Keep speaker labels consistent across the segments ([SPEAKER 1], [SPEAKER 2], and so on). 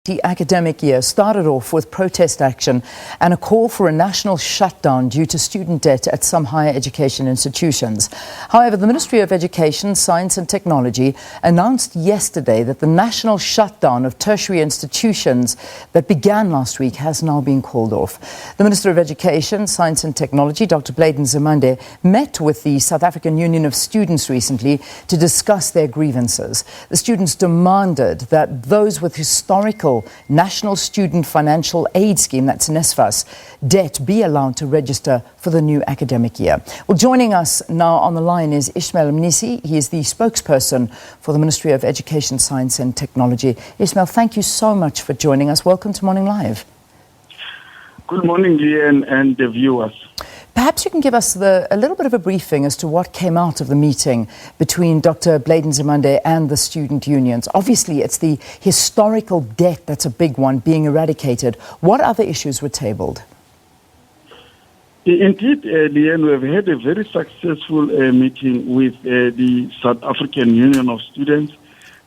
[SPEAKER 1] The academic year started off with protest action and a call for a national shutdown due to student debt at some higher education institutions. However, the Ministry of Education, Science and Technology announced yesterday that the national shutdown of tertiary institutions that began last week has now been called off. The Minister of Education, Science and Technology, Dr. Blade Nzimande, met with the South African Union of Students recently to discuss their grievances. The students demanded that those with historical National Student Financial Aid Scheme, that's NSFAS, debt be allowed to register for the new academic year. Well, joining us now on the line is Ismael Mnisi. He is the spokesperson for the Ministry of Education, Science and Technology. Ismael, thank you so much for joining us. Welcome to Morning Live.
[SPEAKER 2] Good morning, Leanne, and the viewers.
[SPEAKER 1] Perhaps you can give us a little bit of a briefing as to what came out of the meeting between Dr. Blade Nzimande and the student unions. Obviously, it's the historical debt that's a big one being eradicated. What other issues were tabled?
[SPEAKER 2] Indeed, Leanne, we have had a very successful meeting with the South African Union of Students,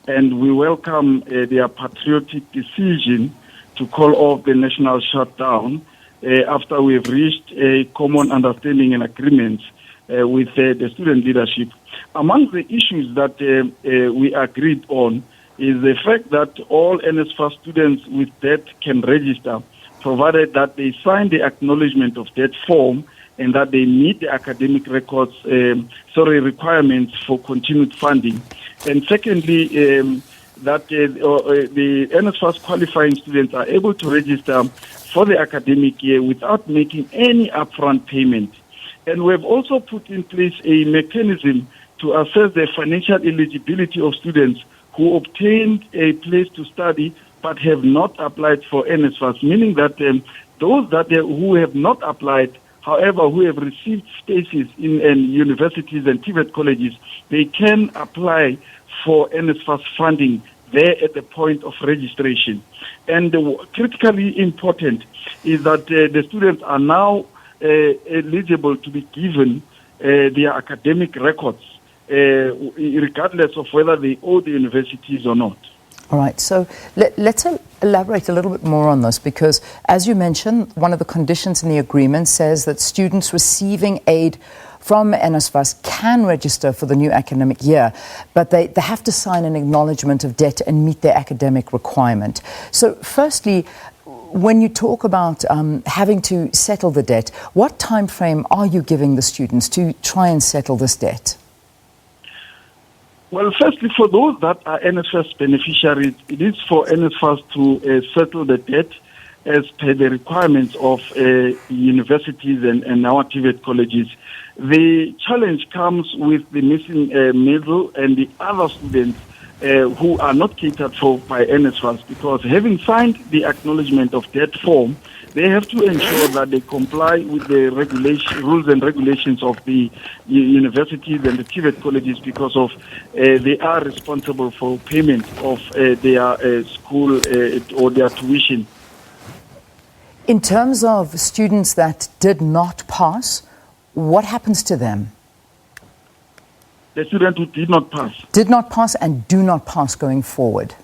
[SPEAKER 2] and we welcome their patriotic decision to call off the national shutdown after we have reached a common understanding and agreement with the student leadership. Among the issues that we agreed on is the fact that all NSFAS students with debt can register, provided that they sign the acknowledgement of debt form and that they meet the academic records, requirements for continued funding. And secondly, that the NSFAS qualifying students are able to register for the academic year without making any upfront payment. And we have also put in place a mechanism to assess the financial eligibility of students who obtained a place to study but have not applied for NSFAS, meaning that those who have not applied, however, who have received spaces in universities and TVET colleges, they can apply for NSFAS funding there at the point of registration. And critically important is that the students are now eligible to be given their academic records, regardless of whether they owe the universities or not.
[SPEAKER 1] All right, so let's elaborate a little bit more on this, because as you mentioned, one of the conditions in the agreement says that students receiving aid from NSFAS can register for the new academic year, but they have to sign an acknowledgement of debt and meet their academic requirement. So firstly, when you talk about having to settle the debt, what time frame are you giving the students to try and settle this debt?
[SPEAKER 2] Well, firstly, for those that are NSFAS beneficiaries, it is for NSFAS to settle the debt as per the requirements of universities and our TVET colleges. The challenge comes with the missing middle and the other students who are not catered for by NSFAS, because having signed the acknowledgement of debt form, they have to ensure that they comply with the rules and regulations of the universities and the TVET colleges, because of they are responsible for payment of their school or their tuition.
[SPEAKER 1] In terms of students that did not pass, what happens to them?
[SPEAKER 2] The students who did not pass.
[SPEAKER 1] Did not pass and do not pass going forward.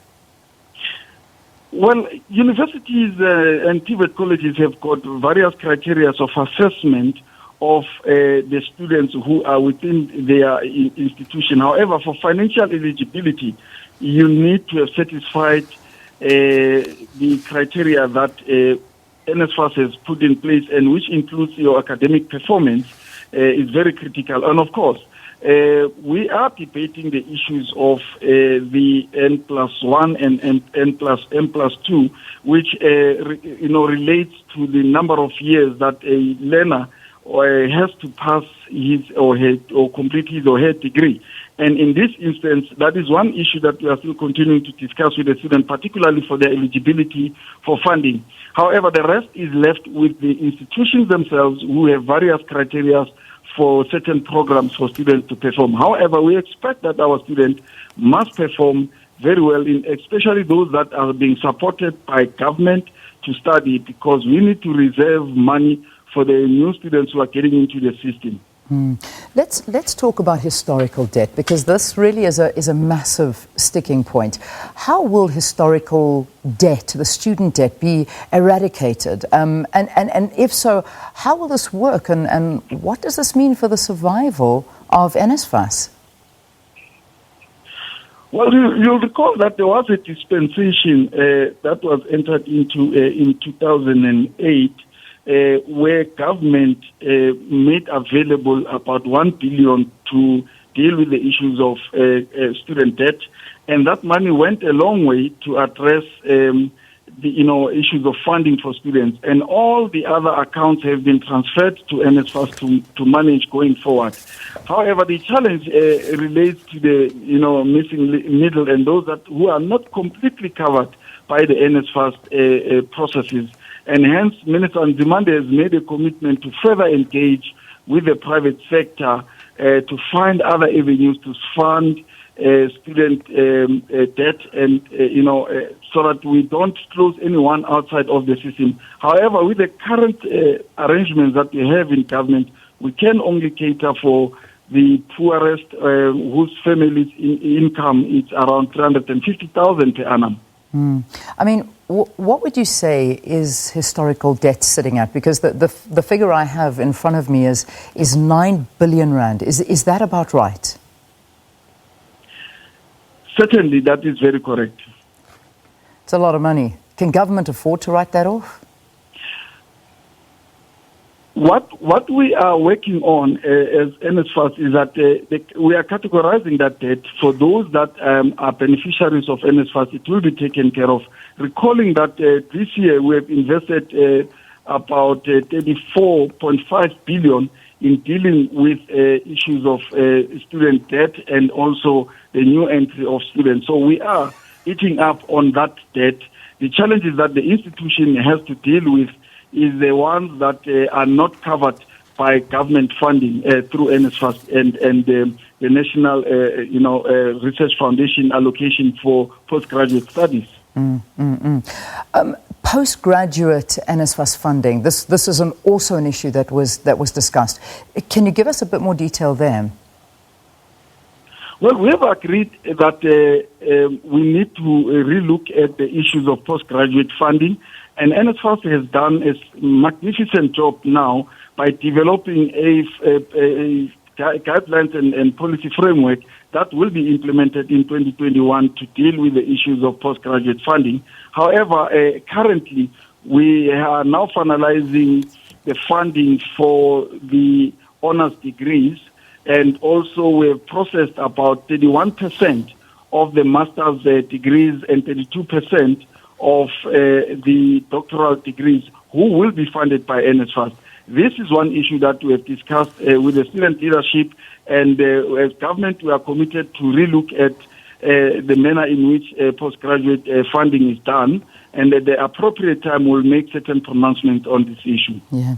[SPEAKER 2] Well, universities and TVET colleges have got various criteria of assessment of the students who are within their institution. However, for financial eligibility, you need to have satisfied the criteria that NSFAS has put in place, and which includes your academic performance, is very critical. And of course, we are debating the issues of the N+1 and N+2, which relates to the number of years that a learner has to pass his or her or complete his or her degree. And in this instance, that is one issue that we are still continuing to discuss with the student, particularly for their eligibility for funding. However, the rest is left with the institutions themselves, who have various criteria for certain programs for students to perform. However, we expect that our students must perform very well, especially those that are being supported by government to study, because we need to reserve money for the new students who are getting into the system.
[SPEAKER 1] Let's talk about historical debt, because this really is a massive sticking point. How will historical debt, the student debt, be eradicated? And if so, how will this work? And what does this mean for the survival of NSFAS?
[SPEAKER 2] Well, you'll recall that there was a dispensation that was entered into in 2008, where government made available about 1 billion to deal with the issues of student debt, and that money went a long way to address the issues of funding for students, and all the other accounts have been transferred to NSFAS to manage going forward. However, the challenge relates to the missing middle and those who are not completely covered by the NSFAS processes, and hence Minister Nzimande has made a commitment to further engage with the private sector to find other avenues to fund student debt, and so that we don't close anyone outside of the system. However, with the current arrangements that we have in government, we can only cater for the poorest, whose family's income is around 350,000 per annum.
[SPEAKER 1] I mean, what would you say is historical debt sitting at? Because the figure I have in front of me is 9 billion rand. Is that about right?
[SPEAKER 2] Certainly, that is very correct.
[SPEAKER 1] It's a lot of money. Can government afford to write that off?
[SPEAKER 2] What we are working on as NSFAS is that we are categorizing that debt for those that are beneficiaries of NSFAS. It will be taken care of. Recalling that this year we have invested about 34.5 billion in dealing with issues of student debt and also the new entry of students. So we are eating up on that debt. The challenge is that the institution has to deal with is the ones that are not covered by government funding through NSFAS and the National Research Foundation allocation for postgraduate studies.
[SPEAKER 1] Postgraduate NSFAS funding. This is also an issue that was discussed. Can you give us a bit more detail there?
[SPEAKER 2] Well, we have agreed that we need to relook at the issues of postgraduate funding, and NSFAS has done a magnificent job now by developing a guidelines and policy framework that will be implemented in 2021 to deal with the issues of postgraduate funding. However, currently we are now finalizing the funding for the honors degrees, and also we have processed about 31% of the master's degrees and 32% of the doctoral degrees who will be funded by NSFAS. This is one issue that we have discussed with the student leadership, and as government we are committed to relook at the manner in which postgraduate funding is done, and at the appropriate time we'll make certain pronouncements on this issue.
[SPEAKER 1] Yeah,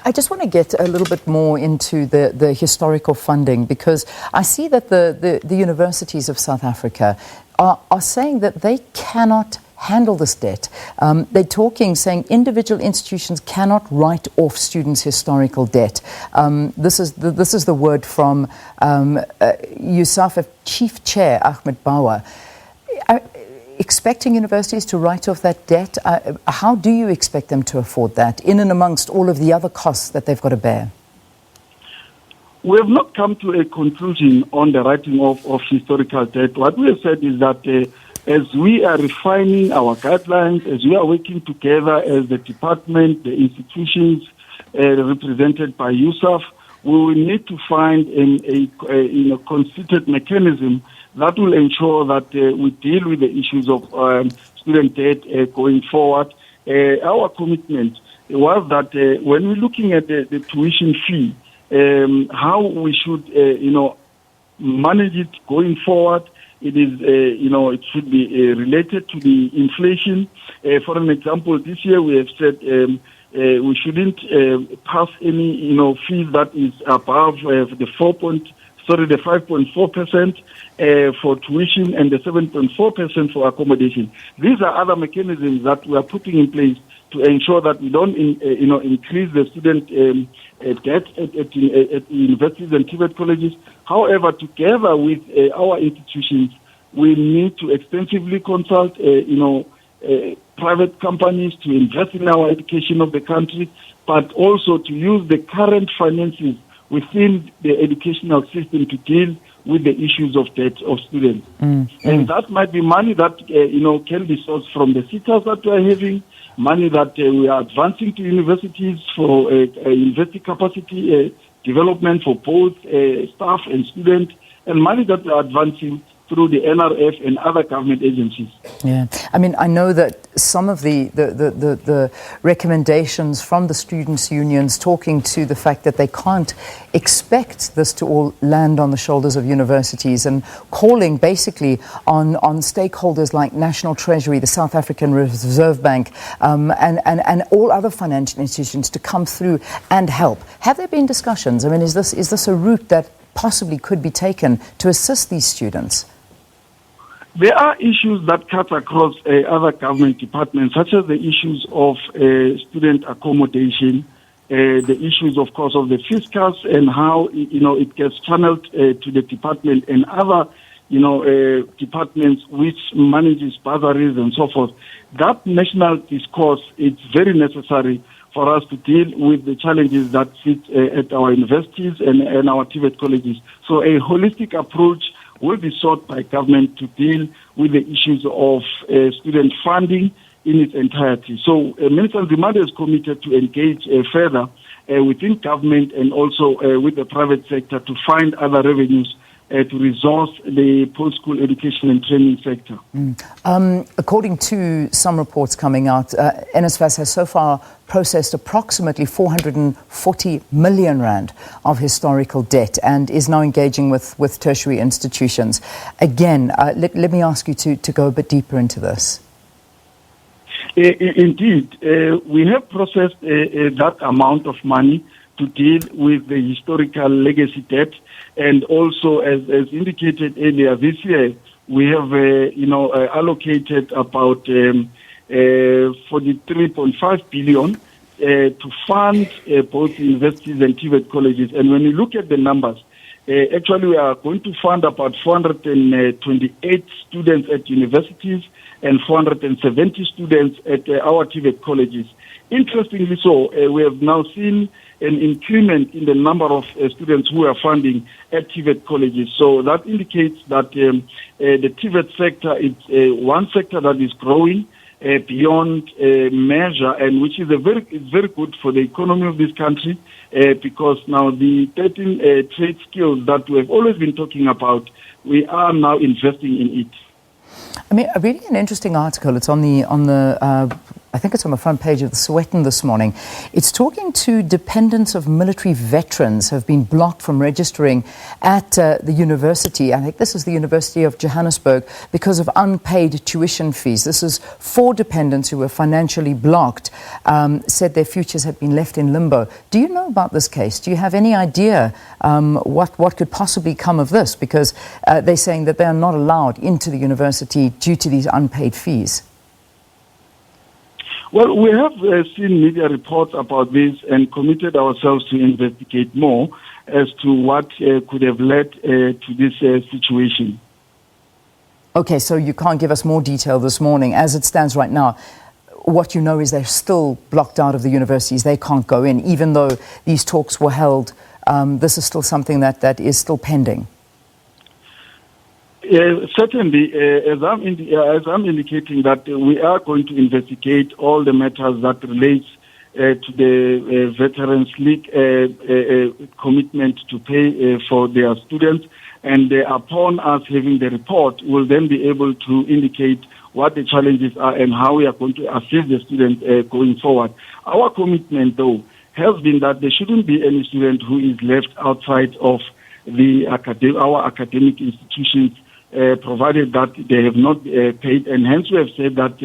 [SPEAKER 1] I just want to get a little bit more into the historical funding, because I see that the universities of South Africa are saying that they cannot handle this debt. They're saying individual institutions cannot write off students' historical debt. This is the word from USAFA Chief Chair Ahmed Bauer. Expecting universities to write off that debt, how do you expect them to afford that in and amongst all of the other costs that they've got to bear?
[SPEAKER 2] We have not come to a conclusion on the writing off of historical debt. What we have said is that as we are refining our guidelines, as we are working together as the department, the institutions represented by USAF, we will need to find a concerted mechanism that will ensure that we deal with the issues of student debt going forward. Our commitment was that when we're looking at the tuition fee, how we should manage it going forward, it is, it should be related to the inflation. For an example, this year we have said we shouldn't pass any, fees that is above the 5.4% for tuition and the 7.4% for accommodation. These are other mechanisms that we are putting in place to ensure that we don't, increase the student debt at universities and TVET colleges. However, together with our institutions, we need to extensively consult, private companies to invest in our education of the country, but also to use the current finances within the educational system to deal with the issues of debt of students. And that might be money that, can be sourced from the SETAs that we are having, money that we are advancing to universities for university capacity development for both staff and students, and money that we are advancing through the NRF and other government agencies.
[SPEAKER 1] Yeah, I mean, I know that some of the recommendations from the students' unions talking to the fact that they can't expect this to all land on the shoulders of universities, and calling basically on stakeholders like National Treasury, the South African Reserve Bank, and all other financial institutions to come through and help. Have there been discussions? I mean, is this a route that possibly could be taken to assist these students?
[SPEAKER 2] There are issues that cut across other government departments, such as the issues of student accommodation, the issues, of course, of the fiscus and how, it gets channeled to the department and other, departments which manages bursaries and so forth. That national discourse is very necessary for us to deal with the challenges that sit at our universities and our TVET colleges. So a holistic approach will be sought by government to deal with the issues of student funding in its entirety. So Minister Nzimande is committed to engage further within government and also with the private sector to find other revenues to resource the post-school education and training sector.
[SPEAKER 1] According to some reports coming out, NSFAS has so far processed approximately 440 million rand of historical debt and is now engaging with tertiary institutions. Again, let me ask you to go a bit deeper into this.
[SPEAKER 2] Indeed, we have processed that amount of money to deal with the historical legacy debt. And also, as indicated earlier this year, we have, allocated about 43.5 billion to fund both universities and TVET colleges. And when you look at the numbers, actually we are going to fund about 428 students at universities and 470 students at our TVET colleges. Interestingly so, we have now seen an increment in the number of students who are funding at TVET colleges. So that indicates that the TVET sector is one sector that is growing beyond measure, and which is very good for the economy of this country because now the 13 trade skills that we have always been talking about, we are now investing in it.
[SPEAKER 1] I mean, reading an interesting article. It's on the I think it's on the front page of the Sowetan this morning. It's talking to dependents of military veterans who have been blocked from registering at the university. I think this is the University of Johannesburg because of unpaid tuition fees. This is 4 dependents who were financially blocked, said their futures had been left in limbo. Do you know about this case? Do you have any idea what could possibly come of this? Because they're saying that they are not allowed into the university due to these unpaid fees.
[SPEAKER 2] Well, we have seen media reports about this and committed ourselves to investigate more as to what could have led to this situation.
[SPEAKER 1] Okay, so you can't give us more detail this morning. As it stands right now, what you know is they're still blocked out of the universities. They can't go in, even though these talks were held. This is still something that is still pending.
[SPEAKER 2] Certainly, as I'm indicating that we are going to investigate all the matters that relates to the Veterans League commitment to pay for their students, and upon us having the report, we'll then be able to indicate what the challenges are and how we are going to assist the students going forward. Our commitment, though, has been that there shouldn't be any student who is left outside of our academic institutions, provided that they have not paid, and hence we have said that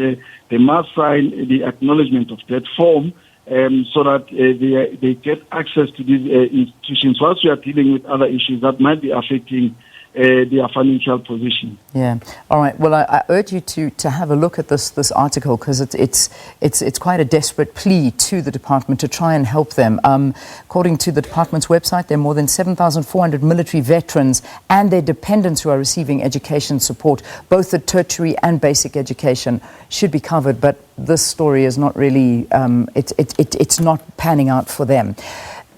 [SPEAKER 2] they must sign the acknowledgement of that form so that they get access to these institutions. Whilst we are dealing with other issues that might be affecting their financial position.
[SPEAKER 1] Yeah. All right. Well, I urge you to have a look at this article, because it's quite a desperate plea to the department to try and help them. According to the department's website, there are more than 7,400 military veterans and their dependents who are receiving education support. Both the tertiary and basic education should be covered, but this story is not really. It's not panning out for them.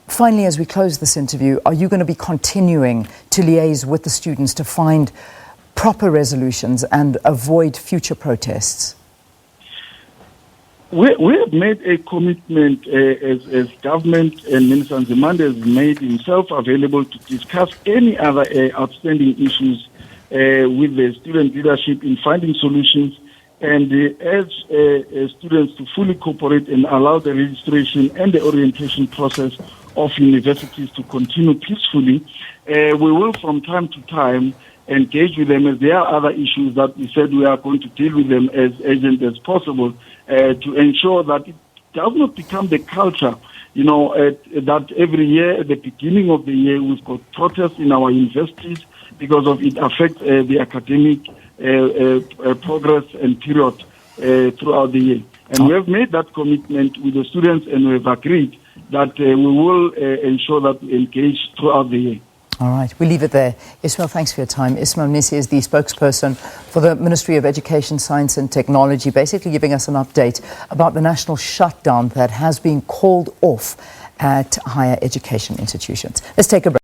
[SPEAKER 1] Finally, as we close this interview, are you going to be continuing to liaise with the students to find proper resolutions and avoid future protests?
[SPEAKER 2] We have made a commitment as government, and Minister Nzimande has made himself available to discuss any other outstanding issues with the student leadership in finding solutions, and urge students to fully cooperate and allow the registration and the orientation process of universities to continue peacefully. We will from time to time engage with them, as there are other issues that we said we are going to deal with them as urgent as possible, to ensure that it does not become the culture, that every year at the beginning of the year we've got protests in our universities because of it affects the academic progress and period throughout the year. And we have made that commitment with the students, and we have agreed that we will ensure that we engage throughout the year.
[SPEAKER 1] All right, we'll leave it there. Ismael, thanks for your time. Ismael Mnisi is the spokesperson for the Ministry of Education, Science and Technology, basically giving us an update about the national shutdown that has been called off at higher education institutions. Let's take a break.